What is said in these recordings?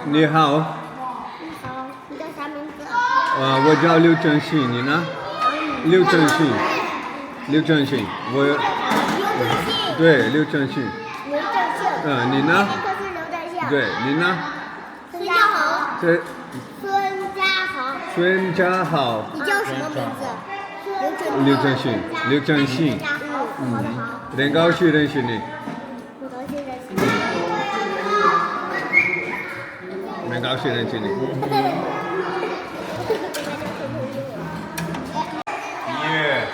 你好，你好，你叫啥名字？我叫刘正信，你呢？刘正信，刘正信，我刘正信。对刘正信，刘正信。你呢？这是刘正信。对，你呢？孙家豪。这孙家豪。孙家豪，你叫什么名字？刘正信，刘正信，很高兴认识你，我高兴认识你。很高兴认识你。耶！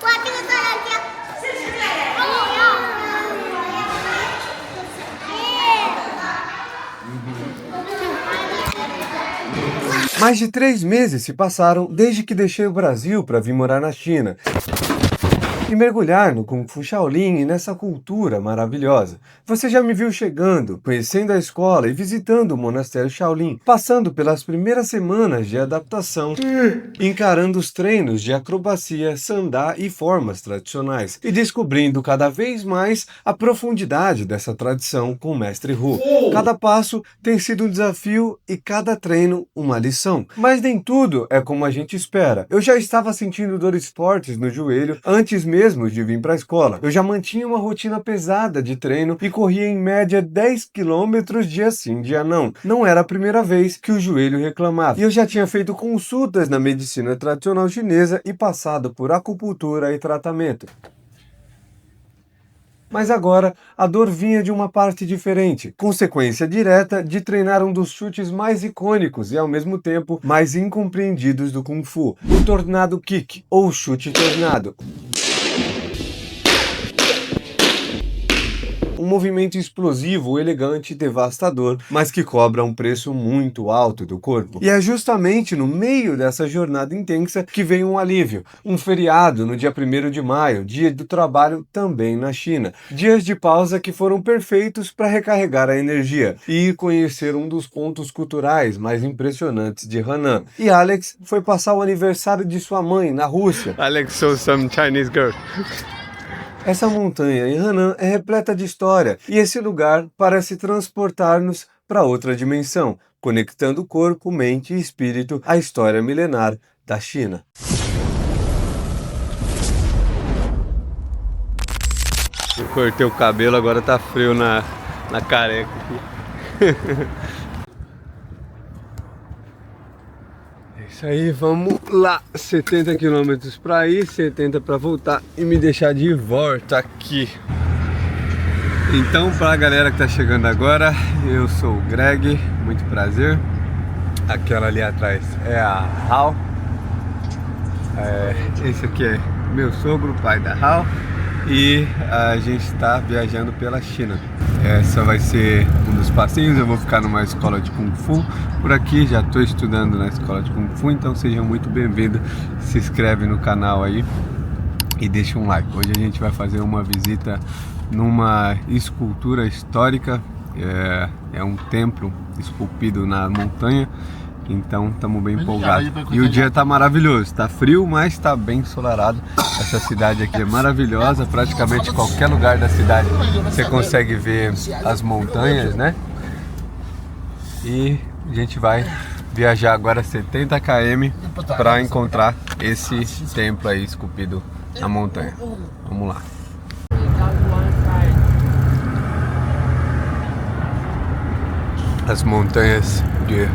哇，这个漂亮精！Mais de 3 meses se passaram desde que deixei o Brasil para vir morar na China e mergulhar no Kung Fu Shaolin e nessa cultura maravilhosa. Você já me viu chegando, conhecendo a escola e visitando o monastério Shaolin, passando pelas primeiras semanas de adaptação, encarando os treinos de acrobacia, sandá e formas tradicionais, e descobrindo cada vez mais a profundidade dessa tradição com o mestre Hu. Cada passo tem sido um desafio e cada treino uma lição. Mas nem tudo é como a gente espera. Eu já estava sentindo dores fortes no joelho antes mesmo de vir para a escola. Eu já mantinha uma rotina pesada de treino e corria em média 10 quilômetros dia sim, dia não. Não era a primeira vez que o joelho reclamava. E eu já tinha feito consultas na medicina tradicional chinesa e passado por acupuntura e tratamento. Mas agora, a dor vinha de uma parte diferente, consequência direta de treinar um dos chutes mais icônicos e ao mesmo tempo mais incompreendidos do Kung Fu, o Tornado Kick, ou chute tornado. Um movimento explosivo, elegante e devastador, mas que cobra um preço muito alto do corpo. E é justamente no meio dessa jornada intensa que vem um alívio. Um feriado no dia 1º de maio, dia do trabalho também na China. Dias de pausa que foram perfeitos para recarregar a energia e ir conhecer um dos pontos culturais mais impressionantes de Henan. E Alex foi passar o aniversário de sua mãe na Rússia. Alex saw some Chinese girl. Essa montanha em Henan é repleta de história e esse lugar parece transportar-nos para outra dimensão, conectando corpo, mente e espírito à história milenar da China. Eu cortei o cabelo, agora tá frio na careca aqui. É isso aí, vamos lá. 70 km pra ir, 70 pra voltar e me deixar de volta aqui. Então, pra galera que tá chegando agora, eu sou o Greg, muito prazer. Aquela ali atrás é a Hao. Esse aqui é meu sogro, pai da Hao. E a gente está viajando pela China. Essa vai ser um dos passeios. Eu vou ficar numa escola de Kung Fu por aqui. Já estou estudando na escola de Kung Fu, então sejam muito bem-vindos. Se inscreve no canal aí e deixa um like. Hoje a gente vai fazer uma visita numa escultura histórica. É um templo esculpido na montanha. Então estamos bem empolgados. E o dia está maravilhoso, está frio, mas está bem ensolarado. Essa cidade aqui é maravilhosa, praticamente qualquer lugar da cidade você consegue ver as montanhas, né? E a gente vai viajar agora 70 km para encontrar esse templo aí esculpido na montanha. Vamos lá. As montanhas de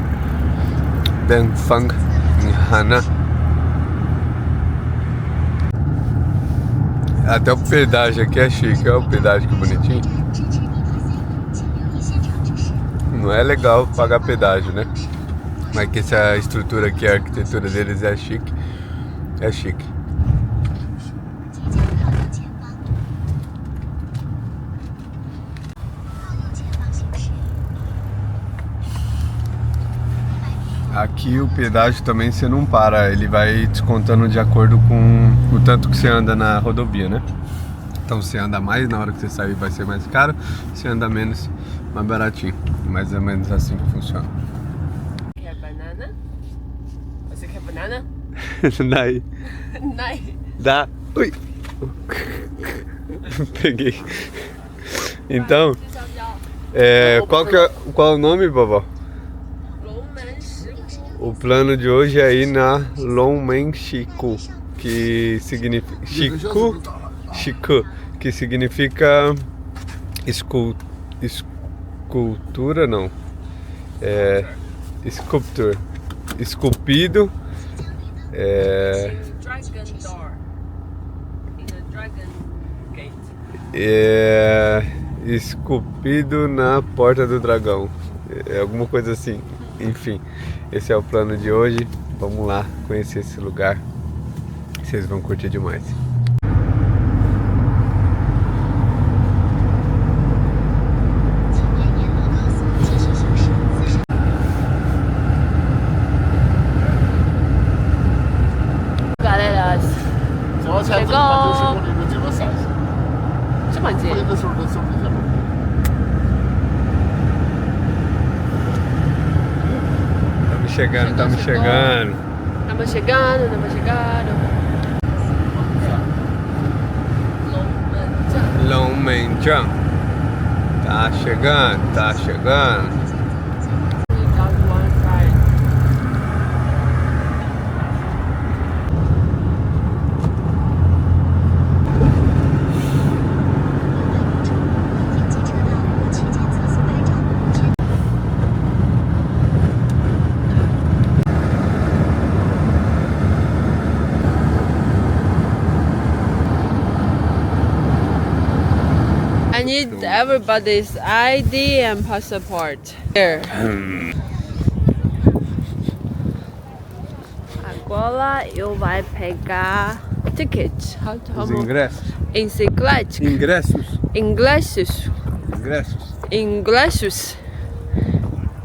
Dangfang, em Henan. Até o pedágio aqui é chique, olha o pedágio que bonitinho. Não é legal pagar pedágio, né? Mas que essa estrutura aqui, a arquitetura deles é chique. É chique. Aqui o pedágio também você não para, ele vai descontando de acordo com o tanto que você anda na rodovia, né? Então se anda mais, na hora que você sair vai ser mais caro, se anda menos, mais baratinho. Mais ou menos assim que funciona. Quer banana? Você quer banana? Daí. Nein. Dá. Ui! Peguei. Então, qual é o nome, vovó? O plano de hoje é ir na Longmen-Shiku, que significa Shiku, que significa escultura, não, sculpture, esculpido, esculpido na porta do dragão, alguma coisa assim. Enfim, esse é o plano de hoje. Vamos lá conhecer esse lugar. Vocês vão curtir demais. Galera, chegou! Estamos chegando. Estamos chegando. Longmen-jiang. Tá chegando. I need everybody's ID and passport. Here. Agora eu vou pegar ticket. Os ingressos. Ingressos.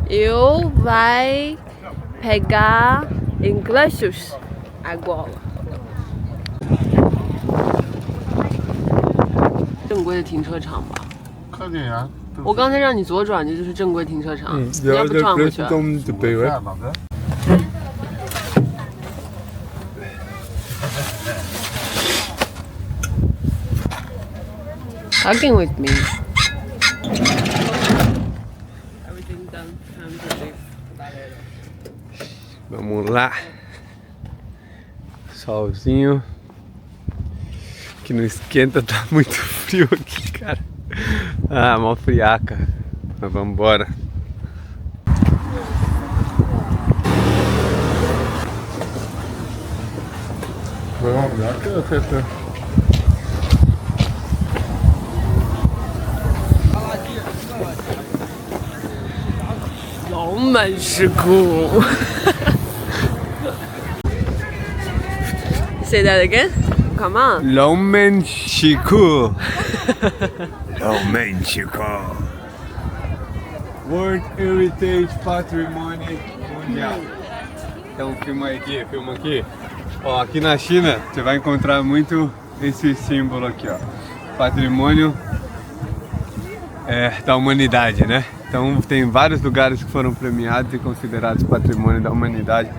Eu vou pegar ingressos agora. 正规的停车场吧。看见呀。我刚才让你左转，这就是正规停车场。你要不转回去？ Hugging with me. Everything done. Time to leave. Vamos lá. Solzinho. Que não esquenta, tá muito frio aqui, cara. Ah, mó friaca. Mas vamos embora. Longmen-Shiku. Say that again. Come on. Longmen-Shiku. Longmen-Shiku. World Heritage Patrimônio Mundial. Então filma aqui. Ó, aqui na China você vai encontrar muito esse símbolo aqui, ó. Patrimônio da humanidade, né? Então tem vários lugares que foram premiados e considerados patrimônio da humanidade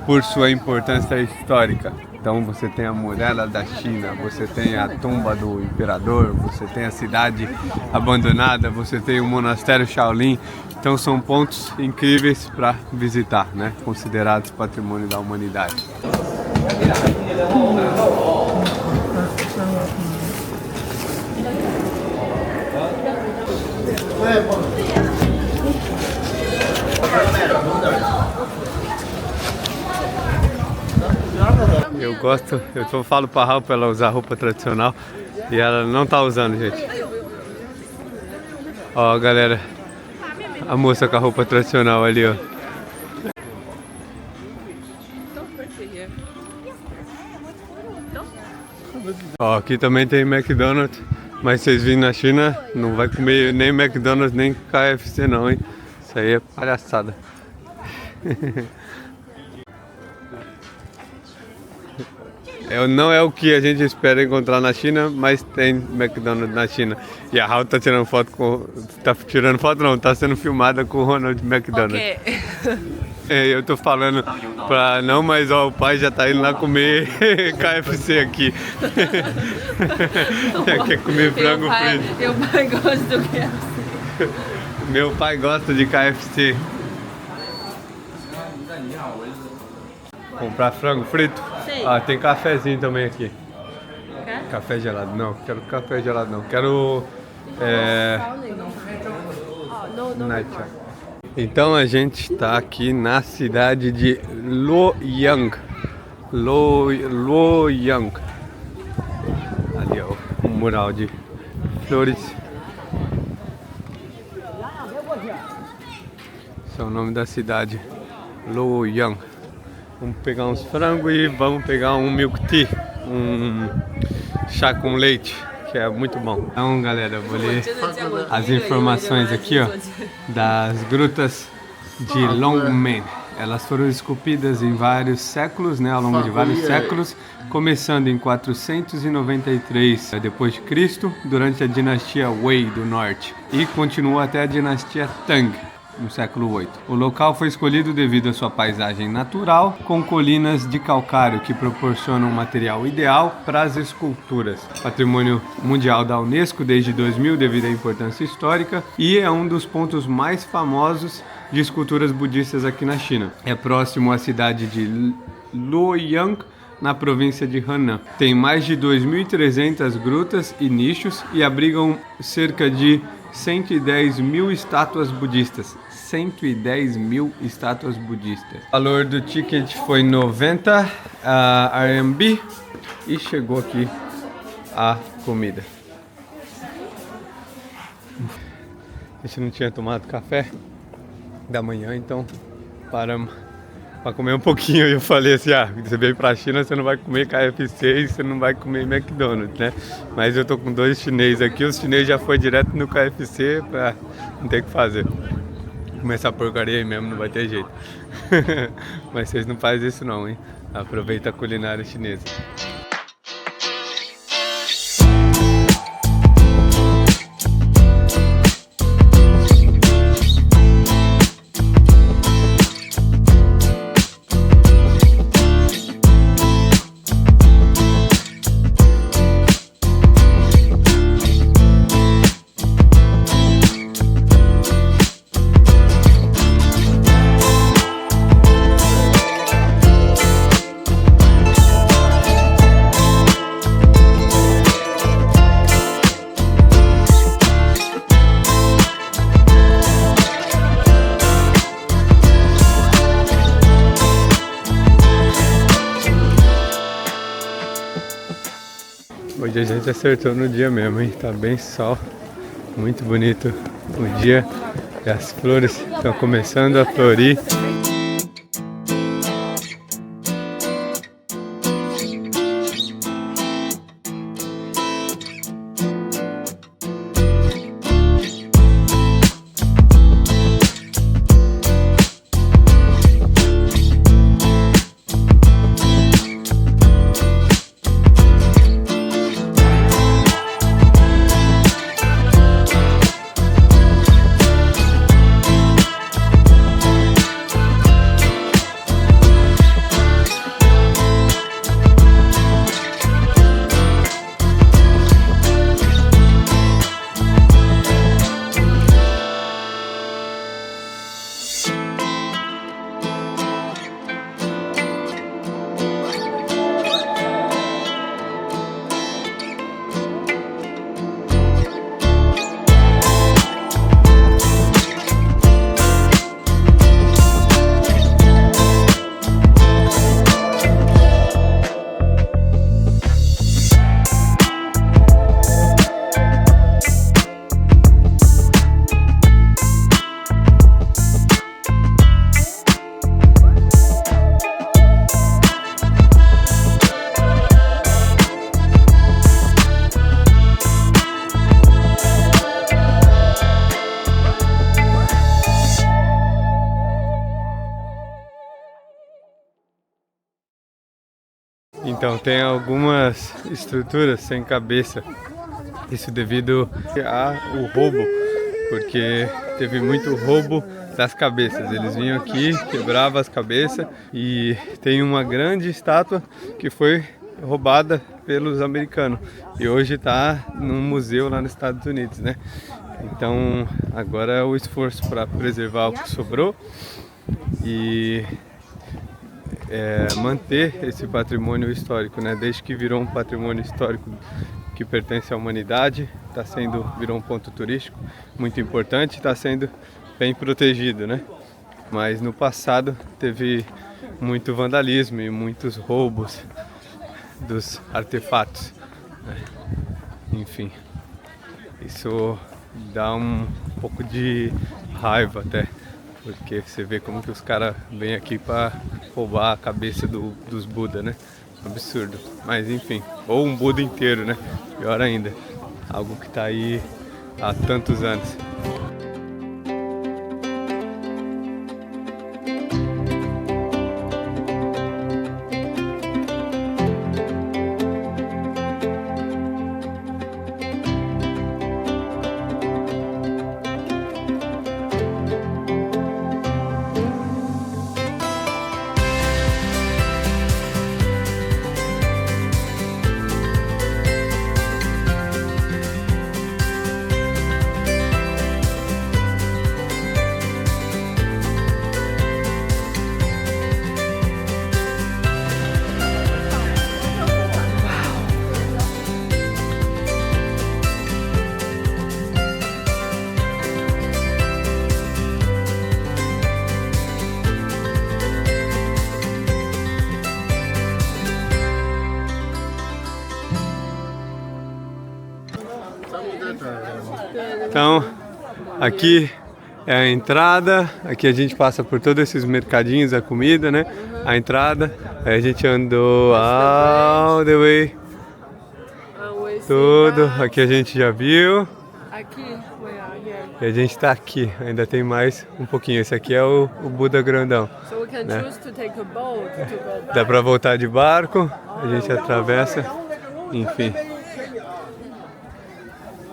por sua importância histórica. Então você tem a muralha da China, você tem a tumba do imperador, você tem a cidade abandonada, você tem o monastério Shaolin. Então são pontos incríveis para visitar, né? Considerados patrimônio da humanidade. Eu falo pra Raul pra ela usar roupa tradicional e ela não tá usando, gente. Ó, galera, a moça com a roupa tradicional ali, ó. Ó, aqui também tem McDonald's, mas vocês virem na China, não vai comer nem McDonald's nem KFC não, hein? Isso aí é palhaçada. Não é o que a gente espera encontrar na China, mas tem McDonald's na China. E a Raul tá tirando foto com... Tá tirando foto não, tá sendo filmada com o Ronald McDonald. Okay. Eu tô falando pra não, mas ó, o pai já tá indo lá comer KFC aqui. Quer comer frango frito. Meu pai gosta do KFC. Meu pai gosta de KFC. Comprar frango frito? Sim. Ah, tem cafezinho também aqui. Quer? Café gelado? Não, quero café gelado não. Quero... night chai. Então a gente está aqui na cidade de Luoyang. Luoyang. Ali ó, um mural de flores. Esse é o nome da cidade, Luoyang. Vamos pegar uns frangos e vamos pegar um milk tea, um chá com leite, que é muito bom. Então galera, eu vou ler as informações aqui ó, das grutas de Longmen. Elas foram esculpidas em vários séculos, né, ao longo de vários séculos, começando em 493 d.C., durante a dinastia Wei do Norte, e continuou até a dinastia Tang, no século 8. O local foi escolhido devido à sua paisagem natural, com colinas de calcário que proporcionam um material ideal para as esculturas. Patrimônio mundial da Unesco desde 2000 devido à importância histórica e é um dos pontos mais famosos de esculturas budistas aqui na China. É próximo à cidade de Luoyang, na província de Henan. Tem mais de 2.300 grutas e nichos e abrigam cerca de 110 mil estátuas budistas. 110 mil estátuas budistas. O valor do ticket foi 90 RMB e chegou aqui a comida. A gente não tinha tomado café da manhã, então paramos para comer um pouquinho. E eu falei assim, você veio pra China, você não vai comer KFC e você não vai comer McDonald's, né? Mas eu tô com 2 chineses aqui, os chineses já foi direto no KFC, pra não ter o que fazer. Comer essa porcaria aí mesmo, não vai ter jeito. Mas vocês não fazem isso não, hein? Aproveita a culinária chinesa. Hoje a gente acertou no dia mesmo, hein? Tá bem sol, muito bonito o dia e as flores estão começando a florir. Então tem algumas estruturas sem cabeça. Isso devido ao roubo, porque teve muito roubo das cabeças. Eles vinham aqui, quebravam as cabeças, e tem uma grande estátua que foi roubada pelos americanos e hoje está num museu lá nos Estados Unidos, né? Então agora é o esforço para preservar o que sobrou e manter esse patrimônio histórico, né? Desde que virou um patrimônio histórico que pertence à humanidade, virou um ponto turístico muito importante, está sendo bem protegido, né? Mas no passado teve muito vandalismo e muitos roubos dos artefatos, né? Enfim, isso dá um pouco de raiva até, porque você vê como que os caras vêm aqui para roubar a cabeça dos Buda, né? Absurdo, mas enfim, ou um Buda inteiro, né? Pior ainda, algo que tá aí há tantos anos. Então, aqui é a entrada, aqui a gente passa por todos esses mercadinhos, a comida, né? A entrada, aí a gente andou all the way, tudo, aqui a gente já viu. E a gente tá aqui, ainda tem mais um pouquinho, esse aqui é o Buda grandão, né? Dá pra voltar de barco, a gente atravessa, enfim.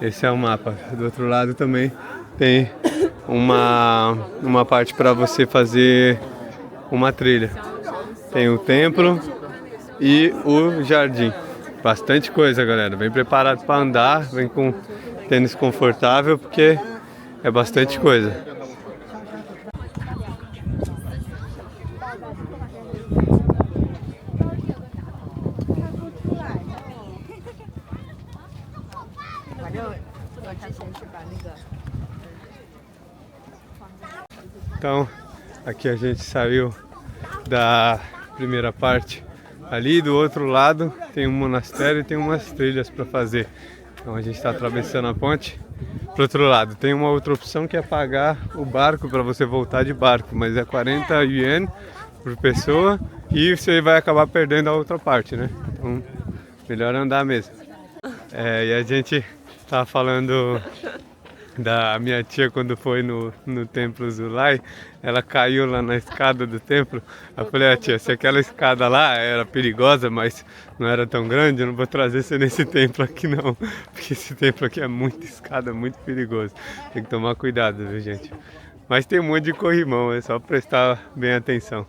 Esse é o mapa. Do outro lado também tem uma parte para você fazer uma trilha. Tem o templo e o jardim. Bastante coisa, galera. Vem preparado para andar, vem com tênis confortável, porque é bastante coisa. Então, aqui a gente saiu da primeira parte. Ali do outro lado tem um monastério e tem umas trilhas para fazer. Então a gente está atravessando a ponte. Pro outro lado tem uma outra opção que é pagar o barco para você voltar de barco, mas é 40 yuan por pessoa e você vai acabar perdendo a outra parte, né? Então, melhor andar mesmo. E a gente tá falando da minha tia quando foi no templo Zulai, ela caiu lá na escada do templo. Eu falei, tia, se aquela escada lá era perigosa, mas não era tão grande, eu não vou trazer você nesse templo aqui não, porque esse templo aqui é muita escada, muito perigoso. Tem que tomar cuidado, viu, gente? Mas tem um monte de corrimão, é só prestar bem atenção.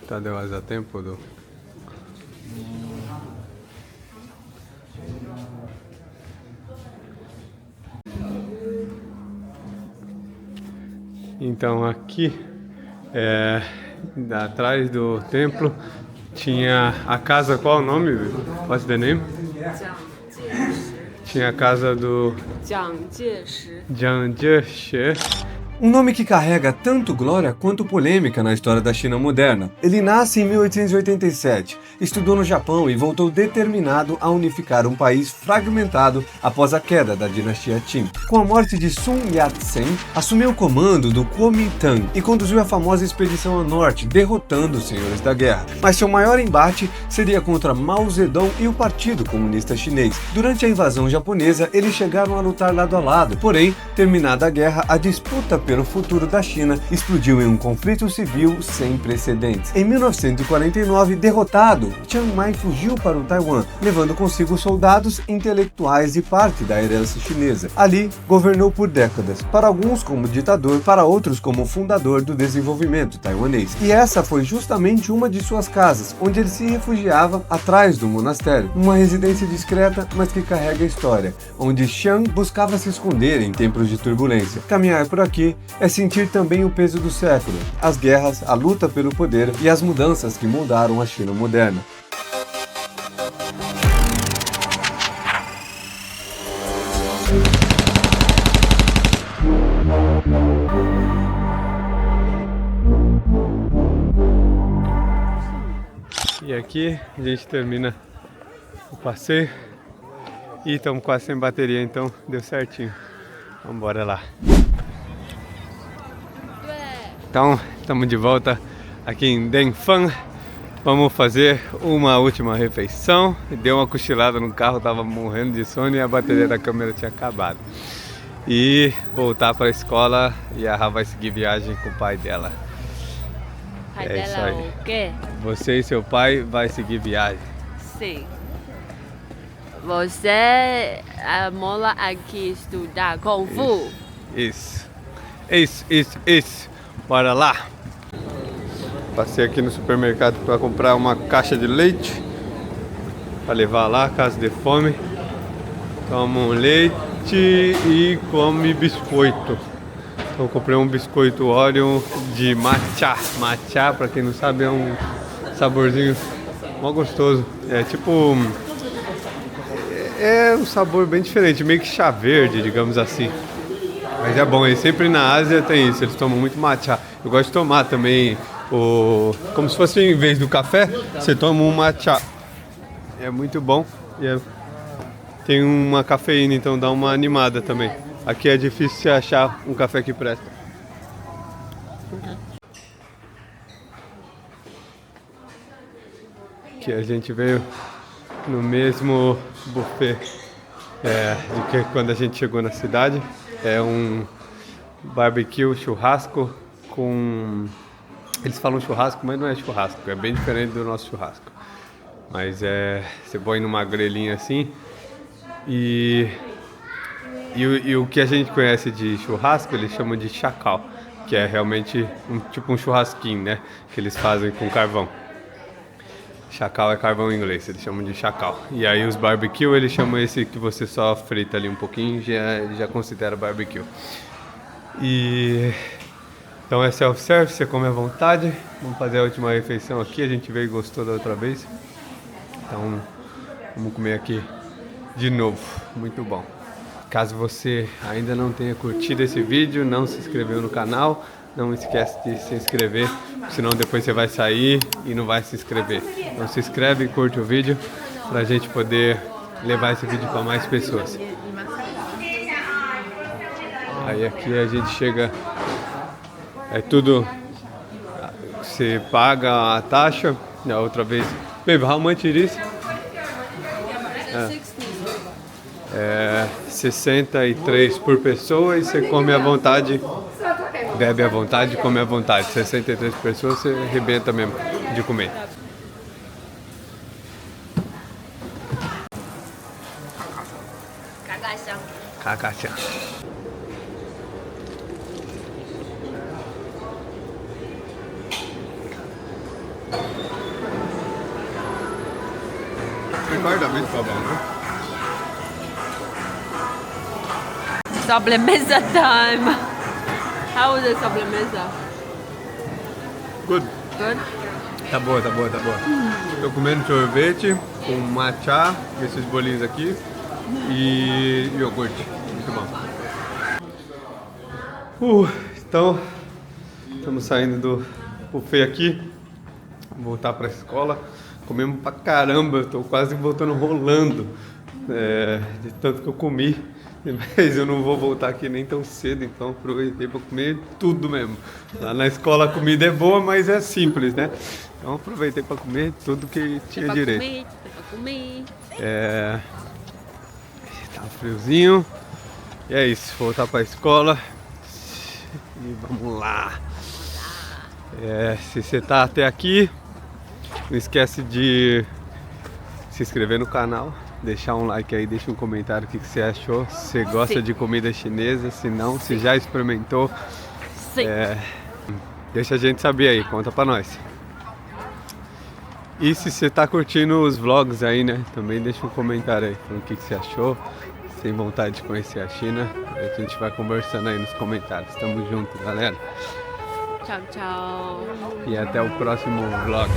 Tadeu, há tempo do... Então aqui, atrás do templo, tinha a casa, qual o nome? What's the name? Tinha a casa do Jiang Jieshi. Um nome que carrega tanto glória quanto polêmica na história da China moderna. Ele nasce em 1887, estudou no Japão e voltou determinado a unificar um país fragmentado após a queda da dinastia Qin. Com a morte de Sun Yat-sen, assumiu o comando do Kuomintang e conduziu a famosa expedição ao norte, derrotando os senhores da guerra. Mas seu maior embate seria contra Mao Zedong e o Partido Comunista Chinês. Durante a invasão japonesa, eles chegaram a lutar lado a lado, porém, terminada a guerra, a disputa pelo futuro da China explodiu em um conflito civil sem precedentes. Em 1949, derrotado, Chiang Mai fugiu para o Taiwan, levando consigo soldados, intelectuais e parte da herança chinesa. Ali, governou por décadas, para alguns como ditador, para outros como fundador do desenvolvimento taiwanês. E essa foi justamente uma de suas casas, onde ele se refugiava atrás do monastério, uma residência discreta, mas que carrega história, onde Chiang buscava se esconder em tempos de turbulência. Caminhar por aqui é sentir também o peso do século, as guerras, a luta pelo poder e as mudanças que moldaram a China moderna. E aqui a gente termina o passeio e estamos quase sem bateria, então deu certinho. Vamos embora lá. Então, estamos de volta aqui em Dengfang. Vamos fazer uma última refeição. Deu uma cochilada no carro, tava morrendo de sono e a bateria da câmera tinha acabado. E voltar para a escola e a Ra vai seguir viagem com o pai dela. Pai É isso dela aí. o quê? Você e seu pai vai seguir viagem. Sim. Você mora aqui estudar Kung Fu? Isso. Isso. Bora lá. Passei aqui no supermercado para comprar uma caixa de leite para levar lá, caso de fome. Toma um leite e come biscoito. Então eu comprei um biscoito Oreo de matcha. Matcha, para quem não sabe, é um saborzinho mó gostoso. É tipo... É um sabor bem diferente, meio que chá verde, digamos assim. Mas é bom, e sempre na Ásia tem isso, eles tomam muito matcha. Eu gosto de tomar também, como se fosse em vez do café, você toma um matcha. É muito bom e tem uma cafeína, então dá uma animada também. Aqui é difícil você achar um café que presta. Aqui a gente veio no mesmo buffet de que quando a gente chegou na cidade. É um barbecue, churrasco com... Eles falam churrasco, mas não é churrasco, é bem diferente do nosso churrasco. Mas você põe numa grelhinha assim e o que a gente conhece de churrasco eles chamam de chacal, que é realmente tipo um churrasquinho, né? Que eles fazem com carvão. Chacal é carvão em inglês, eles chamam de chacal. E aí os barbecue, eles chamam esse que você só frita ali um pouquinho, já considera barbecue. E então é self-service, você come à vontade. Vamos fazer a última refeição aqui, a gente veio e gostou da outra vez. Então vamos comer aqui de novo, muito bom. Caso você ainda não tenha curtido esse vídeo, não se inscreveu no canal, não esquece de se inscrever, senão depois você vai sair e não vai se inscrever. Então se inscreve e curte o vídeo pra gente poder levar esse vídeo para mais pessoas. Aí aqui a gente chega, é tudo, você paga a taxa, da outra vez, baby, how much it is? 63 por pessoa e você come à vontade, bebe à vontade, come à vontade. 63 pessoas, você arrebenta mesmo de comer. Cacachã. Guardamento tá bom, né? Sobremesa time. How was the sobremesa? Good. Good? Tá boa. Tô comendo sorvete com matcha, esses bolinhos aqui, e iogurte. Muito bom. Então, estamos saindo do buffet aqui, voltar para a escola. Comemos pra caramba, eu tô quase voltando rolando de tanto que eu comi. Mas eu não vou voltar aqui nem tão cedo, então aproveitei para comer tudo mesmo. Lá na escola a comida é boa, mas é simples, né? Então aproveitei para comer tudo que tinha direito. Comer. Tá friozinho. E é isso, vou voltar para a escola. E vamos lá. Se você tá até aqui, não esquece de se inscrever no canal, deixar um like aí, deixa um comentário o que você achou, se você gosta de comida chinesa, se não, se já experimentou. Sim. Deixa a gente saber aí, conta pra nós. E se você tá curtindo os vlogs aí, né, também deixa um comentário aí, falando o que você achou, se tem vontade de conhecer a China, a gente vai conversando aí nos comentários. Tamo junto, galera. Tchau, tchau. E até o próximo vlog.